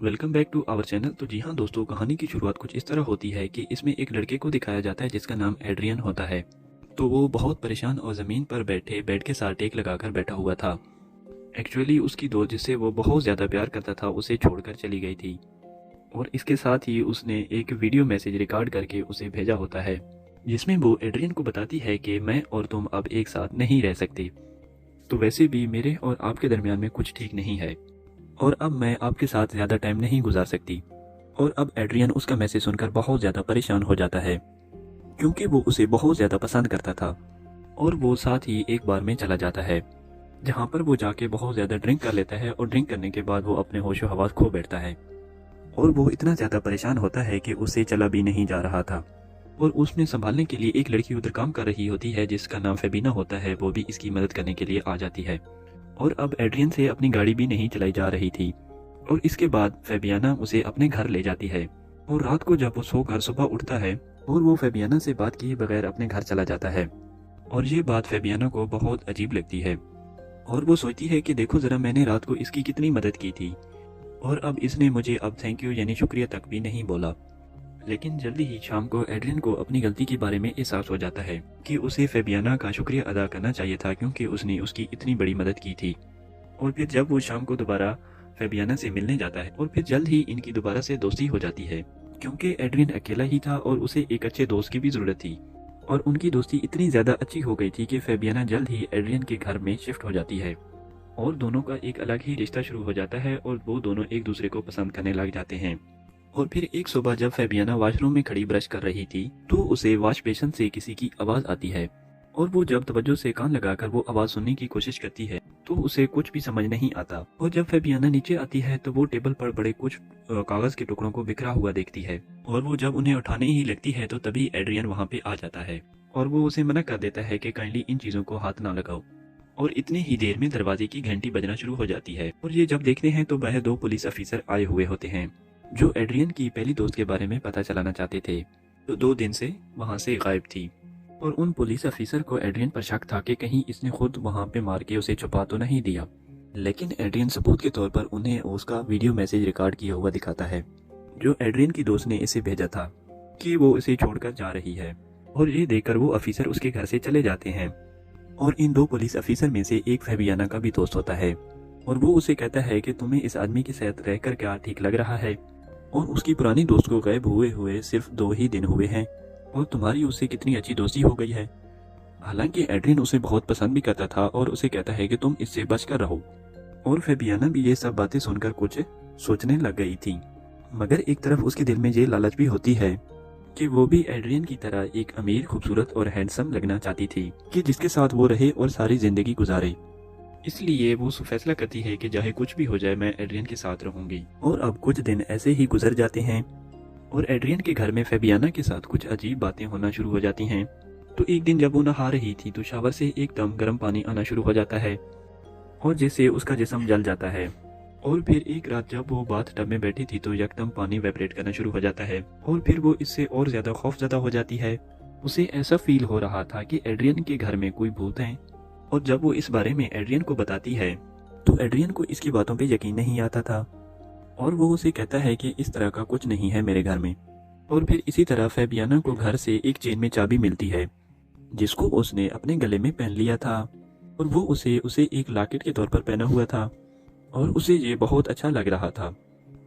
Welcome back to our channel. तो जी हाँ दोस्तों, कहानी की शुरुआत कुछ इस तरह होती है कि इसमें एक लड़के को दिखाया जाता है जिसका नाम एड्रियन होता है। तो वो बहुत परेशान और ज़मीन पर बैठे बेड के साथ टेक लगाकर बैठा हुआ था। एक्चुअली उसकी दोस्त जिससे वो बहुत ज़्यादा प्यार करता था उसे छोड़कर चली गई थी, और इसके साथ ही उसने एक वीडियो मैसेज रिकॉर्ड करके उसे भेजा होता है, जिसमें वो एड्रियन को बताती है कि मैं और तुम अब एक साथ नहीं रह सकते। तो वैसे भी मेरे और आपके दरमियान में कुछ ठीक नहीं है, और अब मैं आपके साथ ज़्यादा टाइम नहीं गुजार सकती। और अब एड्रियन उसका मैसेज सुनकर बहुत ज़्यादा परेशान हो जाता है, क्योंकि वो उसे बहुत ज़्यादा पसंद करता था। और वो साथ ही एक बार में चला जाता है, जहाँ पर वो जाके बहुत ज़्यादा ड्रिंक कर लेता है, और ड्रिंक करने के बाद वो अपने होशो हवास खो बैठता है। और वो इतना ज़्यादा परेशान होता है कि उससे चला भी नहीं जा रहा था। और उसने संभालने के लिए एक लड़की उधर काम कर रही होती है जिसका नाम फेबिना होता है, वो भी इसकी मदद करने के लिए आ जाती है। और अब एड्रियन से अपनी गाड़ी भी नहीं चलाई जा रही थी। और इसके बाद फेबियाना उसे अपने घर ले जाती है, और रात को जब वो सोकर सुबह उठता है और वो फेबियाना से बात किए बगैर अपने घर चला जाता है। और ये बात फेबियाना को बहुत अजीब लगती है, और वो सोचती है कि देखो ज़रा, मैंने रात को इसकी कितनी मदद की थी, और अब इसने मुझे अब थैंक यू यानी शुक्रिया तक भी नहीं बोला। लेकिन जल्दी ही शाम को एड्रियन को अपनी गलती के बारे में एहसास हो जाता है कि उसे फेबियाना का शुक्रिया अदा करना चाहिए था, क्योंकि उसने उसकी इतनी बड़ी मदद की थी। और फिर जब वो शाम को दोबारा फेबियाना से मिलने जाता है, और फिर जल्द ही इनकी दोबारा से दोस्ती हो जाती है, क्योंकि एड्रियन अकेला ही था और उसे एक अच्छे दोस्त की भी ज़रूरत थी। और उनकी दोस्ती इतनी ज़्यादा अच्छी हो गई थी कि फेबियाना जल्द ही एड्रियन के घर में शिफ्ट हो जाती है, और दोनों का एक अलग ही रिश्ता शुरू हो जाता है, और वो दोनों एक दूसरे को पसंद करने लग जाते हैं। और फिर एक सुबह जब फेबियाना वॉशरूम में खड़ी ब्रश कर रही थी, तो उसे वॉश बेसिन से किसी की आवाज़ आती है। और वो जब तवज्जो से कान लगाकर वो आवाज़ सुनने की कोशिश करती है तो उसे कुछ भी समझ नहीं आता। और जब फेबियाना नीचे आती है तो वो टेबल पर बड़े कुछ कागज़ के टुकड़ों को बिखरा हुआ देखती है, और वो जब उन्हें उठाने ही लगती है तो तभी एड्रियन वहाँ पे आ जाता है, और वो उसे मना कर देता है कि काइंडली इन चीज़ों को हाथ ना लगाओ। और इतनी ही देर में दरवाजे की घंटी बजना शुरू हो जाती है, और ये जब देखते हैं तो वह दो पुलिस ऑफिसर आए हुए होते हैं, जो एड्रियन की पहली दोस्त के बारे में पता चलाना चाहते थे, जो 2 दिन से वहाँ से गायब थी। और उन पुलिस ऑफिसर को एड्रियन पर शक था कि कहीं इसने खुद वहाँ पे मार के उसे छुपा तो नहीं दिया। लेकिन एड्रियन सबूत के तौर पर उन्हें उसका वीडियो मैसेज रिकॉर्ड किया हुआ दिखाता है, जो एड्रियन की दोस्त ने इसे भेजा था कि वो इसे छोड़कर जा रही है। और ये देखकर वो ऑफिसर उसके घर से चले जाते हैं। और इन 2 पुलिस ऑफिसर में से एक फेबियाना का भी दोस्त होता है, और वो उसे कहता है कि तुम्हें इस आदमी के साथ रहकर क्या ठीक लग रहा है, और उसकी पुरानी दोस्त को गायब हुए हुए सिर्फ 2 ही दिन हुए हैं, और तुम्हारी उससे कितनी अच्छी दोस्ती हो गई है। हालांकि एड्रियन उसे बहुत पसंद भी करता था, और उसे कहता है कि तुम इससे बचकर रहो। और फेबियाना भी ये सब बातें सुनकर कुछ सोचने लग गई थी, मगर एक तरफ उसके दिल में ये लालच भी होती है कि वो भी एड्रियन की तरह एक अमीर, खूबसूरत और हैंडसम लगना चाहती थी, कि जिसके साथ वो रहे और सारी जिंदगी गुजारे। इसलिए वो फैसला करती है कि चाहे कुछ भी हो जाए मैं एड्रियन के साथ रहूंगी। और अब कुछ दिन ऐसे ही गुजर जाते हैं, और एड्रियन के घर में फेबियाना के साथ कुछ अजीब बातें होना शुरू हो जाती हैं। तो एक दिन जब वो नहा रही थी तो शावर से एकदम गर्म पानी आना शुरू हो जाता है, और जिससे उसका जिस्म जल जाता है। और फिर एक रात जब वो बाथ टब में बैठी थी तो यकदम पानी वाइब्रेट करना शुरू हो जाता है, और फिर वो इससे और ज्यादा खौफजदा हो जाती है। उसे ऐसा फील हो रहा था कि एड्रियन के घर में कोई भूत है। और जब वो इस बारे में एड्रियन को बताती है तो एड्रियन को इसकी बातों पे यकीन नहीं आता था, और वो उसे कहता है कि इस तरह का कुछ नहीं है मेरे घर में। और फिर इसी तरह फेबियाना को घर से एक चेन में चाबी मिलती है, जिसको उसने अपने गले में पहन लिया था, और वो उसे एक लॉकेट के तौर पर पहना हुआ था, और उसे ये बहुत अच्छा लग रहा था।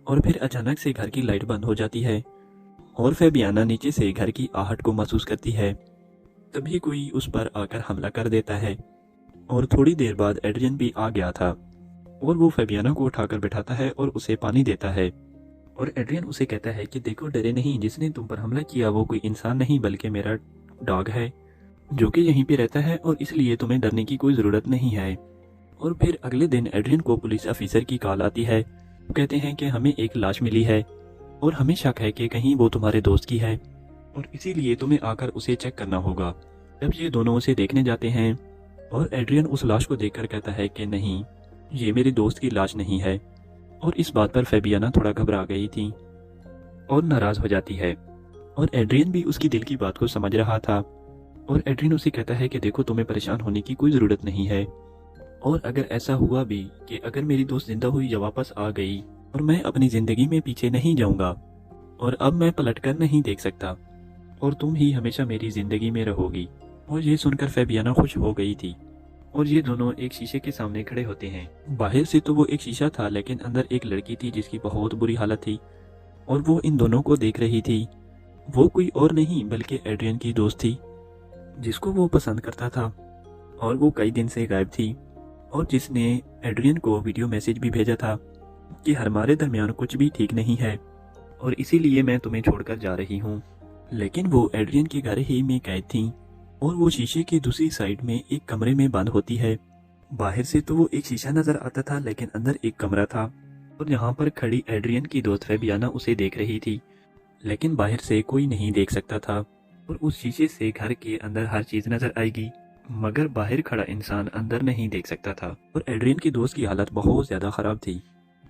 और फिर अचानक से घर की लाइट बंद हो जाती है, और फेबियाना नीचे से घर की आहट को महसूस करती है। तभी कोई उस पर आकर हमला कर देता है, और थोड़ी देर बाद एड्रियन भी आ गया था, और वो फेबियाना को उठाकर बैठाता है और उसे पानी देता है। और एड्रियन उसे कहता है कि देखो, डरे नहीं, जिसने तुम पर हमला किया वो कोई इंसान नहीं बल्कि मेरा डॉग है, जो कि यहीं पे रहता है, और इसलिए तुम्हें डरने की कोई ज़रूरत नहीं है। और फिर अगले दिन एड्रियन को पुलिस ऑफिसर की कॉल आती है। वो कहते हैं कि हमें एक लाश मिली है, और हमें शक है कि कहीं वो तुम्हारे दोस्त की है, और इसीलिए तुम्हें आकर उसे चेक करना होगा। जब ये दोनों उसे देखने जाते हैं, और एड्रियन उस लाश को देखकर कहता है कि नहीं, ये मेरे दोस्त की लाश नहीं है। और इस बात पर फेबियाना थोड़ा घबरा गई थी और नाराज हो जाती है, और एड्रियन भी उसकी दिल की बात को समझ रहा था। और एड्रियन उसे कहता है कि देखो, तुम्हें परेशान होने की कोई ज़रूरत नहीं है, और अगर ऐसा हुआ भी कि अगर मेरी दोस्त जिंदा हुई या वापस आ गई और मैं अपनी जिंदगी में पीछे नहीं जाऊंगा और अब मैं पलटकर नहीं देख सकता और तुम ही हमेशा मेरी जिंदगी में रहोगी। और ये सुनकर फेबियाना खुश हो गई थी और ये दोनों एक शीशे के सामने खड़े होते हैं। बाहर से तो वो एक शीशा था, लेकिन अंदर एक लड़की थी जिसकी बहुत बुरी हालत थी और वो इन दोनों को देख रही थी। वो कोई और नहीं बल्कि एड्रियन की दोस्त थी, जिसको वो पसंद करता था और वो कई दिन से गायब थी, और जिसने एड्रियन को वीडियो मैसेज भी भेजा था कि हमारे दरमियान कुछ भी ठीक नहीं है और इसीलिए मैं तुम्हें छोड़कर जा रही हूँ। लेकिन वो एड्रियन के घर ही में कैद थी और वो शीशे की दूसरी साइड में एक कमरे में बंद होती है। बाहर से तो वो एक शीशा नजर आता था, लेकिन अंदर एक कमरा था और यहाँ पर खड़ी एड्रियन की दोस्त फेबियाना उसे देख रही थी, लेकिन बाहर से कोई नहीं देख सकता था और उस शीशे से घर के अंदर हर चीज नजर आएगी, मगर बाहर खड़ा इंसान अंदर नहीं देख सकता था। और एड्रियन की दोस्त की हालत बहुत ज्यादा खराब थी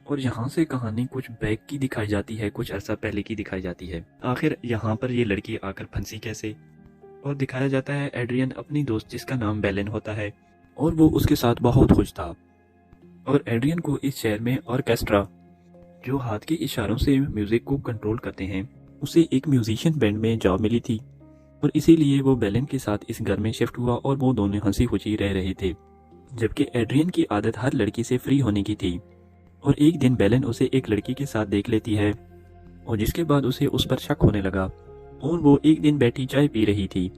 और यहाँ से कहानी कुछ बैक की दिखाई जाती है, कुछ अरसा पहले की दिखाई जाती है। आखिर यहाँ पर ये लड़की आकर फंसी कैसे, और दिखाया जाता है एड्रियन अपनी दोस्त जिसका नाम बेलेन होता है और वो उसके साथ बहुत खुश था। और एड्रियन को इस शहर में ऑर्केस्ट्रा, जो हाथ के इशारों से म्यूजिक को कंट्रोल करते हैं, उसे एक म्यूजिशियन बैंड में जॉब मिली थी और इसीलिए वो बेलेन के साथ इस घर में शिफ्ट हुआ और वो दोनों हंसी खुशी रह रहे थे। जबकि एड्रियन की आदत हर लड़की से फ्री होने की थी और एक दिन बेलेन उसे एक लड़की के साथ देख लेती है और जिसके बाद उसे उस पर शक होने लगा और वो एक दिन बैठी चाय पी रही थी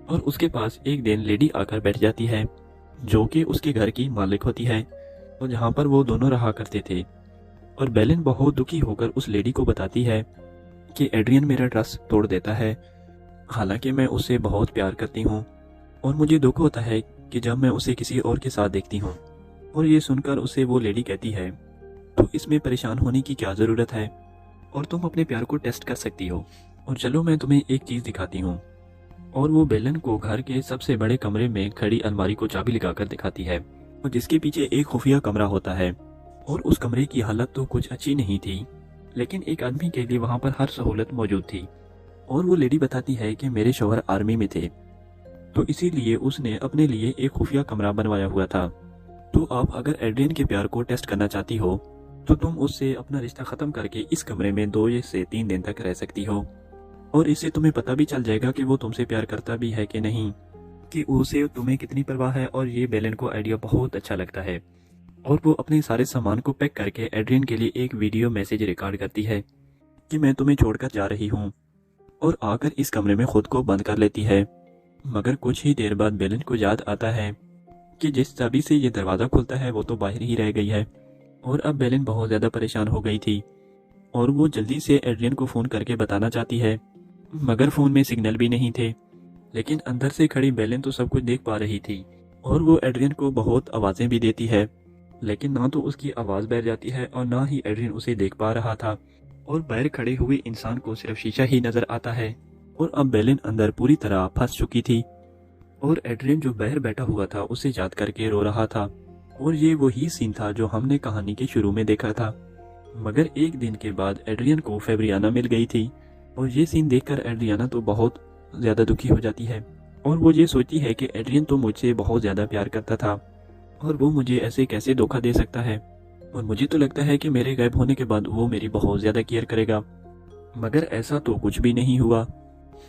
और उसके पास एक दिन लेडी आकर बैठ जाती है जो कि उसके घर की मालिक होती है और जहाँ पर वो दोनों रहा करते थे। और बेलेन बहुत दुखी होकर उस लेडी को बताती है कि एड्रियन मेरा ट्रस्ट तोड़ देता है, हालांकि मैं उससे बहुत प्यार करती हूँ और मुझे दुख होता है कि जब मैं उसे किसी और के साथ देखती हूँ। और ये सुनकर उसे वो लेडी कहती है, तो इसमें परेशान होने की क्या ज़रूरत है और तुम अपने प्यार को टेस्ट कर सकती हो, और चलो मैं तुम्हें एक चीज़ दिखाती हूँ। और वो बेलन को घर के सबसे बड़े कमरे में खड़ी अलमारी को चाबी लगाकर दिखाती है और जिसके पीछे एक खुफिया कमरा होता है और उस कमरे की हालत तो कुछ अच्छी नहीं थी, लेकिन एक आदमी के लिए वहाँ पर हर सहूलत मौजूद थी। और वो लेडी बताती है कि मेरे शौहर आर्मी में थे तो इसीलिए उसने अपने लिए एक खुफिया कमरा बनवाया हुआ था। तो आप अगर एड्रियन के प्यार को टेस्ट करना चाहती हो तो तुम उससे अपना रिश्ता खत्म करके इस कमरे में 2 से 3 दिन तक रह सकती हो और इससे तुम्हें पता भी चल जाएगा कि वो तुमसे प्यार करता भी है कि नहीं, कि उसे तुम्हें कितनी परवाह है। और ये बेलन को आइडिया बहुत अच्छा लगता है और वो अपने सारे सामान को पैक करके एड्रियन के लिए एक वीडियो मैसेज रिकॉर्ड करती है कि मैं तुम्हें छोड़कर जा रही हूँ, और आकर इस कमरे में खुद को बंद कर लेती है। मगर कुछ ही देर बाद बेलन को याद आता है कि जिस चाबी से ये दरवाज़ा खुलता है वो तो बाहर ही रह गई है और अब बेलन बहुत ज़्यादा परेशान हो गई थी और वो जल्दी से एड्रियन को फ़ोन करके बताना चाहती है, मगर फ़ोन में सिग्नल भी नहीं थे। लेकिन अंदर से खड़ी बेलन तो सब कुछ देख पा रही थी और वो एड्रियन को बहुत आवाज़ें भी देती है, लेकिन ना तो उसकी आवाज़ बैठ जाती है और ना ही एड्रियन उसे देख पा रहा था और बाहर खड़े हुए इंसान को सिर्फ शीशा ही नज़र आता है। और अब बेलन अंदर पूरी तरह फंस चुकी थी और एड्रियन जो बाहर बैठा हुआ था उसे याद करके रो रहा था। और ये वही सीन था जो हमने कहानी के शुरू में देखा था। मगर एक दिन के बाद एड्रियन को फेब्रियाना मिल गई थी और ये सीन देखकर एड्रियाना तो बहुत ज़्यादा दुखी हो जाती है और वो ये सोचती है कि एड्रियन तो मुझसे बहुत ज़्यादा प्यार करता था और वो मुझे ऐसे कैसे धोखा दे सकता है, और मुझे तो लगता है कि मेरे गायब होने के बाद वो मेरी बहुत ज़्यादा केयर करेगा। मगर ऐसा तो कुछ भी नहीं हुआ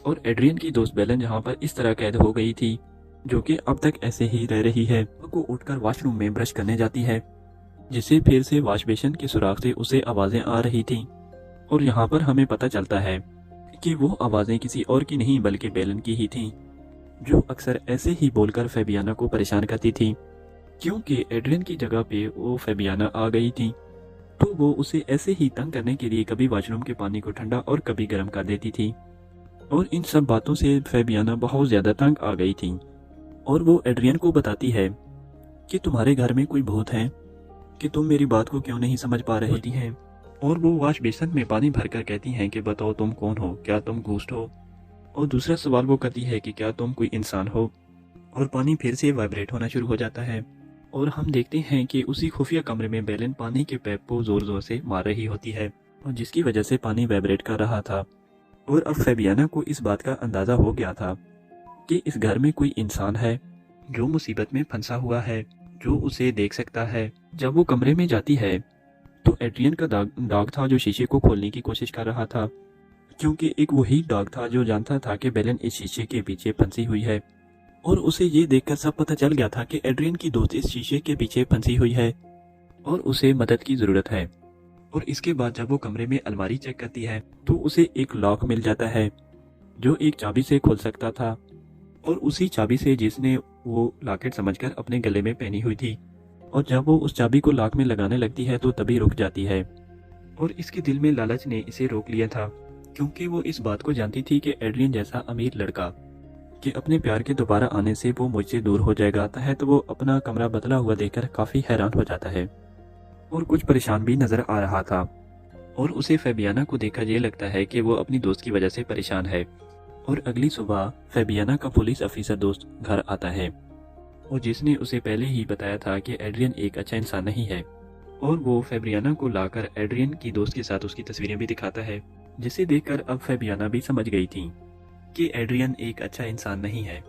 और एड्रियन की दोस्त बेलन जहाँ पर इस तरह कैद हो गई थी, जो कि अब तक ऐसे ही रह रही है, वो उठकर वॉशरूम में ब्रश करने जाती है, जिसे फिर से वॉश बेसिन के सुराख से उसे आवाज़ें आ रही थी। और यहाँ पर हमें पता चलता है कि वो आवाज़ें किसी और की नहीं बल्कि बेलन की ही थीं, जो अक्सर ऐसे ही बोलकर फेबियाना को परेशान करती थी। क्योंकि एड्रियन की जगह पे वो फेबियाना आ गई थी तो वो उसे ऐसे ही तंग करने के लिए कभी वॉशरूम के पानी को ठंडा और कभी गर्म कर देती थी। और इन सब बातों से फेबियाना बहुत ज़्यादा तंग आ गई थी और वो एड्रियन को बताती है कि तुम्हारे घर में कोई भूत है, कि तुम मेरी बात को क्यों नहीं समझ पा रही हैं। और वो वॉश बेसिन में पानी भरकर कहती हैं कि बताओ तुम कौन हो, क्या तुम घोस्ट हो। और दूसरा सवाल वो करती है कि क्या तुम कोई इंसान हो। और पानी फिर से वाइब्रेट होना शुरू हो जाता है और हम देखते हैं कि उसी खुफिया कमरे में बेलन पानी के पैप को जोर जोर से मार रही होती है और जिसकी वजह से पानी वाइब्रेट कर रहा था। और अब फेबियाना को इस बात का अंदाजा हो गया था कि इस घर में कोई इंसान है जो मुसीबत में फंसा हुआ है, जो उसे देख सकता है। जब वो कमरे में जाती है तो एड्रियन का डॉग था जो शीशे को खोलने की कोशिश कर रहा था, क्योंकि एक वही डॉग था जो जानता था कि बेलन इस शीशे के पीछे फंसी हुई है। और उसे ये देखकर सब पता चल गया था कि एड्रियन की दोस्त इस शीशे के पीछे फंसी हुई है और उसे मदद की ज़रूरत है। और इसके बाद जब वो कमरे में अलमारी चेक करती है तो उसे एक लॉक मिल जाता है जो एक चाबी से खुल सकता था, और उसी चाबी से जिसने वो लॉकेट समझकर अपने गले में पहनी हुई थी। और जब वो उस चाबी को लॉक में लगाने लगती है तो तभी रुक जाती है। और इसके दिल में लालच ने इसे रोक लिया था, क्योंकि वो इस बात को जानती थी कि एड्रियन जैसा अमीर लड़का कि अपने प्यार के दोबारा आने से वो मुझसे दूर हो जाएगा है, तो वो अपना कमरा बदला हुआ देखकर काफ़ी हैरान हो जाता है और कुछ परेशान भी नज़र आ रहा था। और उसे फेबियाना को देखकर ये लगता है कि वो अपनी दोस्त की वजह से परेशान है। और अगली सुबह फेबियाना का पुलिस ऑफिसर दोस्त घर आता है और जिसने उसे पहले ही बताया था कि एड्रियन एक अच्छा इंसान नहीं है। और वो फेबियाना को लाकर एड्रियन की दोस्त के साथ उसकी तस्वीरें भी दिखाता है, जिसे देखकर अब फेबियाना भी समझ गई थी कि एड्रियन एक अच्छा इंसान नहीं है।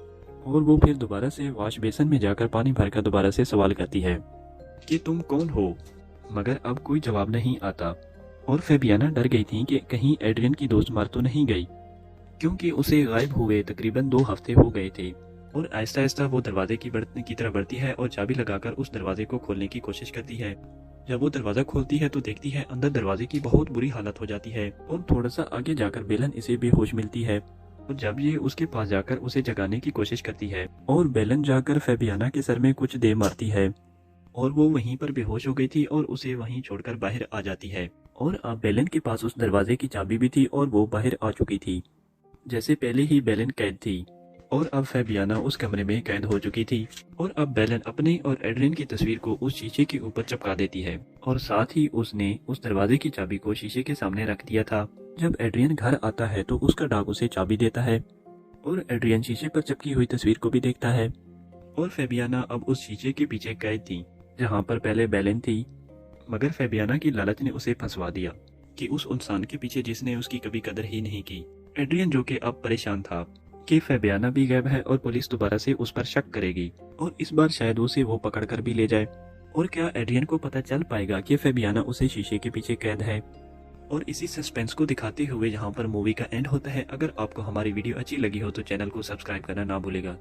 और वो फिर दोबारा से वॉश बेसन में जाकर पानी भरकर दोबारा से सवाल करती है कि तुम कौन हो, मगर अब कोई जवाब नहीं आता। और फेबियाना डर गई थी कि कहीं एड्रियन की दोस्त मर तो नहीं गई, क्योंकि उसे गायब हुए तकरीबन 2 हफ्ते हो गए थे। और आहिस्ता आहिस्ता वो दरवाजे की तरफ बढ़ती है और चाबी लगाकर उस दरवाजे को खोलने की कोशिश करती है। जब वो दरवाजा खोलती है तो देखती है अंदर दरवाजे की बहुत बुरी हालत हो जाती है और थोड़ा सा आगे जाकर बेलन इसे बेहोश मिलती है। और जब ये उसके पास जाकर उसे जगाने की कोशिश करती है और बेलन जाकर फेबियाना के सर में कुछ दे मारती है और वो वहीं पर बेहोश हो गई थी और उसे वहीं छोड़कर बाहर आ जाती है। और अब बेलन के पास उस दरवाजे की चाबी भी थी और वो बाहर आ चुकी थी, जैसे पहले ही बेलन कैद थी। और अब फेबियाना उस कमरे में कैद हो चुकी थी। और अब बेलन अपने और एड्रियन की तस्वीर को उस शीशे के ऊपर चिपका देती है और साथ ही उसने उस दरवाजे की चाबी को शीशे के सामने रख दिया था। जब एड्रियन घर आता है तो उसका डॉग उसे चाबी देता है और एड्रियन शीशे पर चिपकी हुई तस्वीर को भी देखता है। और फेबियाना अब उस शीशे के पीछे कैद थी जहाँ पर पहले बेलन थी, मगर फेबियाना की लालच ने उसे फंसवा दिया कि उस इंसान के पीछे जिसने उसकी कभी कदर ही नहीं की। एड्रियन जो कि अब परेशान था कि फेबियाना भी गायब है और पुलिस दोबारा से उस पर शक करेगी और इस बार शायद उसे वो पकड़ कर भी ले जाए। और क्या एड्रियन को पता चल पाएगा कि फेबियाना उसे शीशे के पीछे कैद है। और इसी सस्पेंस को दिखाते हुए यहाँ पर मूवी का एंड होता है। अगर आपको हमारी वीडियो अच्छी लगी हो तो चैनल को सब्सक्राइब करना ना भूलेगा।